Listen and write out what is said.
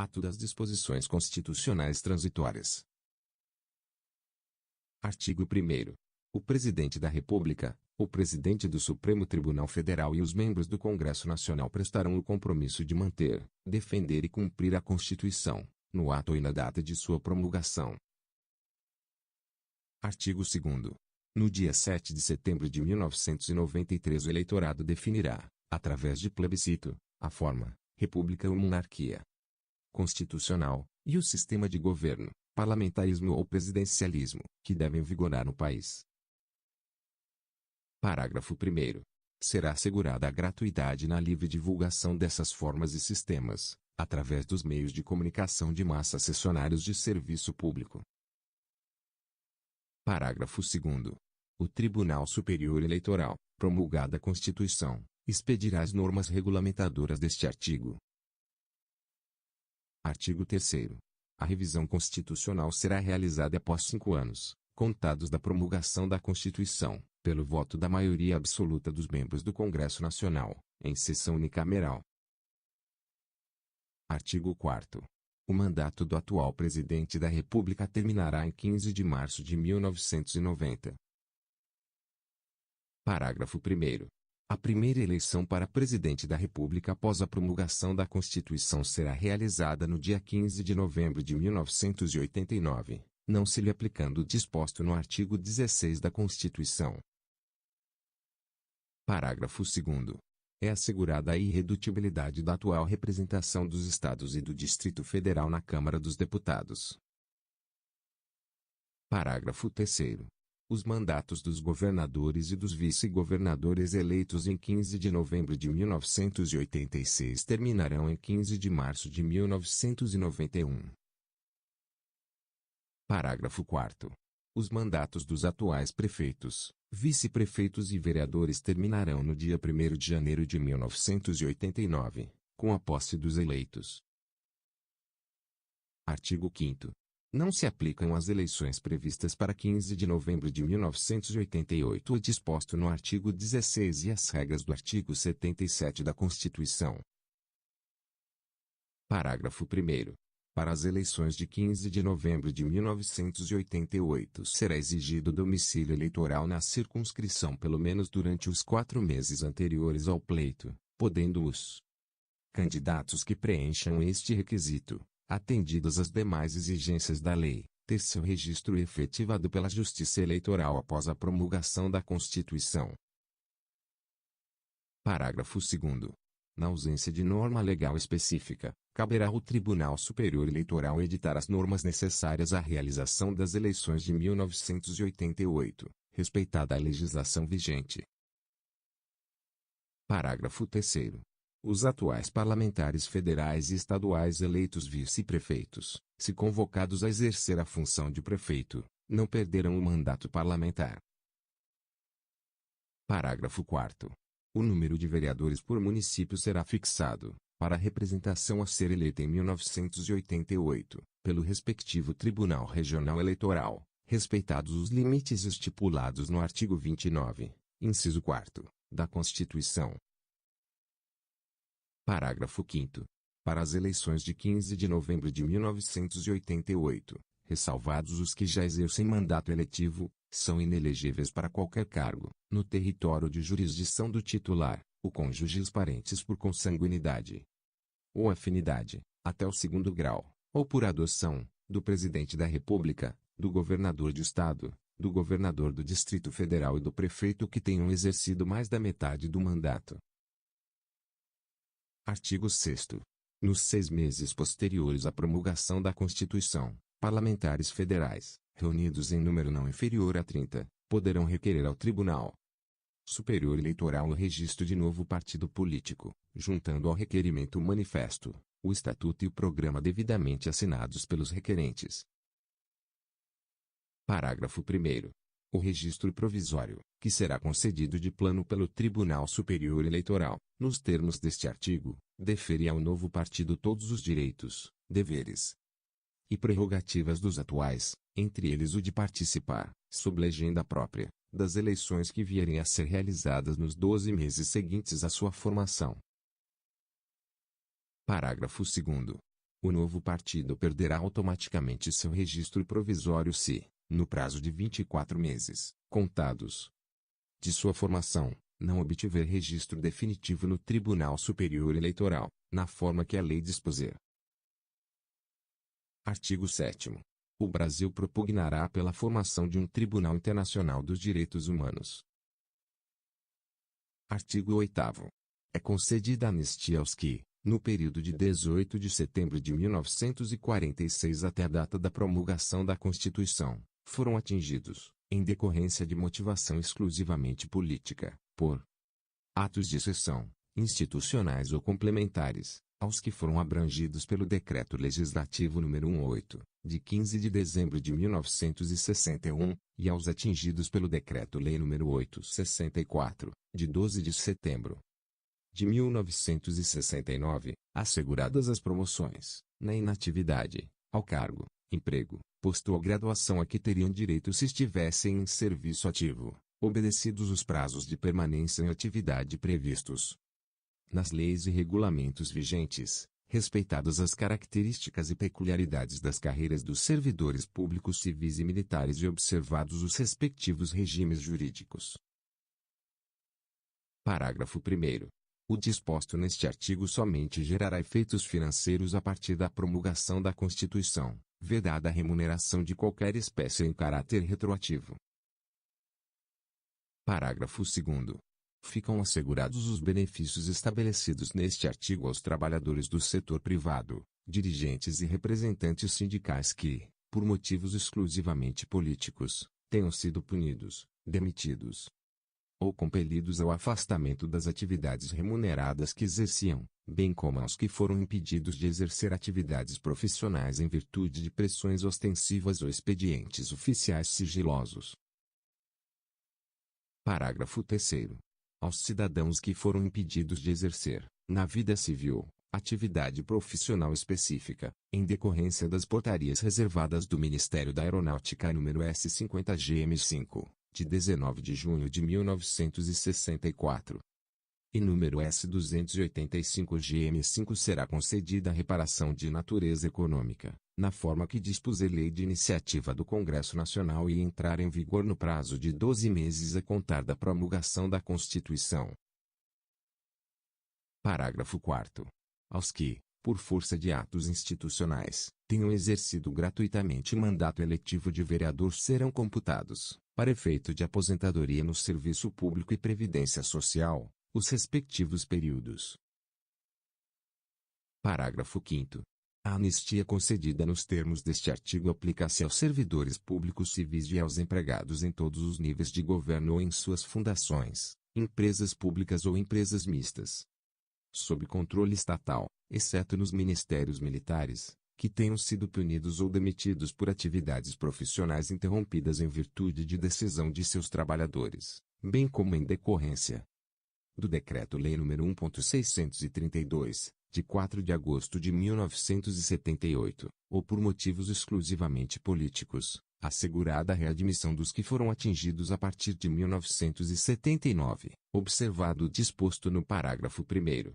Ato das Disposições Constitucionais Transitórias. Artigo 1º. O Presidente da República, o Presidente do Supremo Tribunal Federal e os membros do Congresso Nacional prestarão o compromisso de manter, defender e cumprir a Constituição, no ato e na data de sua promulgação. Artigo 2º. No dia 7 de setembro de 1993 o eleitorado definirá, através de plebiscito, a forma, república ou monarquia constitucional, e o sistema de governo, parlamentarismo ou presidencialismo, que devem vigorar no país. Parágrafo 1º. Será assegurada a gratuidade na livre divulgação dessas formas e sistemas, através dos meios de comunicação de massa cessionários de serviço público. Parágrafo 2º. O Tribunal Superior Eleitoral, promulgada a Constituição, expedirá as normas regulamentadoras deste artigo. Artigo 3º. A revisão constitucional será realizada após 5 anos, contados da promulgação da Constituição, pelo voto da maioria absoluta dos membros do Congresso Nacional, em sessão unicameral. Artigo 4º. O mandato do atual Presidente da República terminará em 15 de março de 1990. Parágrafo 1º. A primeira eleição para Presidente da República após a promulgação da Constituição será realizada no dia 15 de novembro de 1989, não se lhe aplicando o disposto no artigo 16 da Constituição. Parágrafo 2º. É assegurada a irredutibilidade da atual representação dos Estados e do Distrito Federal na Câmara dos Deputados. Parágrafo 3º. Os mandatos dos governadores e dos vice-governadores eleitos em 15 de novembro de 1986 terminarão em 15 de março de 1991. Parágrafo 4º. Os mandatos dos atuais prefeitos, vice-prefeitos e vereadores terminarão no dia 1º de janeiro de 1989, com a posse dos eleitos. Artigo 5º. Não se aplicam às eleições previstas para 15 de novembro de 1988 o disposto no artigo 16 e as regras do artigo 77 da Constituição. Parágrafo 1º. Para as eleições de 15 de novembro de 1988 será exigido domicílio eleitoral na circunscrição pelo menos durante os 4 meses anteriores ao pleito, podendo os candidatos que preencham este requisito, atendidas as demais exigências da lei, ter seu registro efetivado pela Justiça Eleitoral após a promulgação da Constituição. Parágrafo 2º. Na ausência de norma legal específica, caberá ao Tribunal Superior Eleitoral editar as normas necessárias à realização das eleições de 1988, respeitada a legislação vigente. Parágrafo 3º. Os atuais parlamentares federais e estaduais eleitos vice-prefeitos, se convocados a exercer a função de prefeito, não perderão o mandato parlamentar. Parágrafo 4º. O número de vereadores por município será fixado, para a representação a ser eleita em 1988, pelo respectivo Tribunal Regional Eleitoral, respeitados os limites estipulados no artigo 29, inciso 4º, da Constituição. Parágrafo 5º. Para as eleições de 15 de novembro de 1988, ressalvados os que já exercem mandato eletivo, são inelegíveis para qualquer cargo, no território de jurisdição do titular, o cônjuge e os parentes por consanguinidade ou afinidade, até o 2º grau, ou por adoção, do Presidente da República, do Governador de Estado, do Governador do Distrito Federal e do Prefeito que tenham exercido mais da metade do mandato. Artigo 6º. Nos 6 meses posteriores à promulgação da Constituição, parlamentares federais, reunidos em número não inferior a 30, poderão requerer ao Tribunal Superior Eleitoral o registro de novo partido político, juntando ao requerimento o manifesto, o estatuto e o programa devidamente assinados pelos requerentes. Parágrafo 1º. O registro provisório, que será concedido de plano pelo Tribunal Superior Eleitoral, nos termos deste artigo, defere ao novo partido todos os direitos, deveres e prerrogativas dos atuais, entre eles o de participar, sob legenda própria, das eleições que vierem a ser realizadas nos 12 meses seguintes à sua formação. Parágrafo 2º. O novo partido perderá automaticamente seu registro provisório se, no prazo de 24 meses, contados de sua formação, não obtiver registro definitivo no Tribunal Superior Eleitoral, na forma que a lei dispuser. Artigo 7º. O Brasil propugnará pela formação de um Tribunal Internacional dos Direitos Humanos. Artigo 8º. É concedida anistia aos que, no período de 18 de setembro de 1946 até a data da promulgação da Constituição, foram atingidos, em decorrência de motivação exclusivamente política, por atos de exceção, institucionais ou complementares, aos que foram abrangidos pelo Decreto Legislativo nº 18, de 15 de dezembro de 1961, e aos atingidos pelo Decreto-Lei nº 864, de 12 de setembro de 1969, asseguradas as promoções, na inatividade, ao cargo, emprego, posto ou graduação a que teriam direito se estivessem em serviço ativo, obedecidos os prazos de permanência em atividade previstos nas leis e regulamentos vigentes, respeitadas as características e peculiaridades das carreiras dos servidores públicos civis e militares e observados os respectivos regimes jurídicos. Parágrafo 1º. O disposto neste artigo somente gerará efeitos financeiros a partir da promulgação da Constituição, vedada a remuneração de qualquer espécie em caráter retroativo. Parágrafo 2º. Ficam assegurados os benefícios estabelecidos neste artigo aos trabalhadores do setor privado, dirigentes e representantes sindicais que, por motivos exclusivamente políticos, tenham sido punidos, demitidos ou compelidos ao afastamento das atividades remuneradas que exerciam, bem como aos que foram impedidos de exercer atividades profissionais em virtude de pressões ostensivas ou expedientes oficiais sigilosos. Parágrafo 3º. Aos cidadãos que foram impedidos de exercer, na vida civil, atividade profissional específica, em decorrência das portarias reservadas do Ministério da Aeronáutica número S50-GM5, de 19 de junho de 1964, e número S285-GM5 será concedida a reparação de natureza econômica, na forma que dispuser lei de iniciativa do Congresso Nacional e entrar em vigor no prazo de 12 meses a contar da promulgação da Constituição. Parágrafo 4º. Aos que, por força de atos institucionais, tenham exercido gratuitamente mandato eletivo de vereador serão computados, para efeito de aposentadoria no serviço público e previdência social, os respectivos períodos. Parágrafo 5º. A anistia concedida nos termos deste artigo aplica-se aos servidores públicos civis e aos empregados em todos os níveis de governo ou em suas fundações, empresas públicas ou empresas mistas, sob controle estatal, exceto nos ministérios militares, que tenham sido punidos ou demitidos por atividades profissionais interrompidas em virtude de decisão de seus trabalhadores, bem como em decorrência do Decreto-Lei nº 1.632, de 4 de agosto de 1978, ou por motivos exclusivamente políticos, assegurada a readmissão dos que foram atingidos a partir de 1979, observado o disposto no parágrafo 1º.